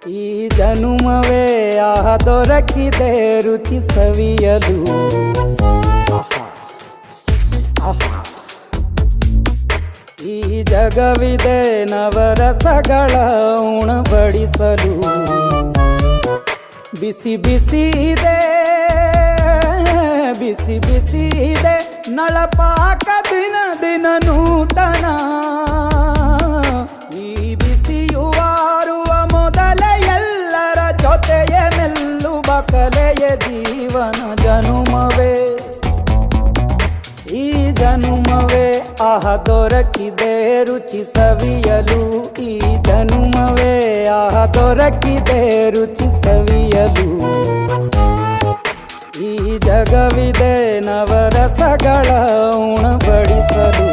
ಈ ಜನುಮವೇ ಆಹ ದೊರಕಿದೆ ರುಚಿ ಸವಿಯಲು. ಈ ಜಗವಿದೆ ನವರಸಗಳ ಉಣಬಡಿಸಲು. ಬಿಸಿ ಬಿಸಿ ಇದೆ, ಬಿಸಿ ಬಿಸಿ ಇದೆ ನಳಪಾಕ ದಿನ ದಿನ ನೂತನ. ಈ ಬಿಸಿಯುವಾರುವ ಮೊದಲೇ ಎಲ್ಲರ ಜೊತೆಯ ಮೆಲ್ಲುವ ಕಲೆಯ ಜೀವನ ಜನುಮವೇ. ಈ ಜನುಮವೇ ಆಹ ದೊರಕಿದೆ ರುಚಿ ಸವಿಯಲು. ಈ ಜನುಮವೇ ಆಹ ದೊರಕಿದೆ ರುಚಿ ಸವಿಯಲು. ಈ ಜಗವಿದೆ ನವರಸಗಳ ಉಣಬಡಿಸಲು.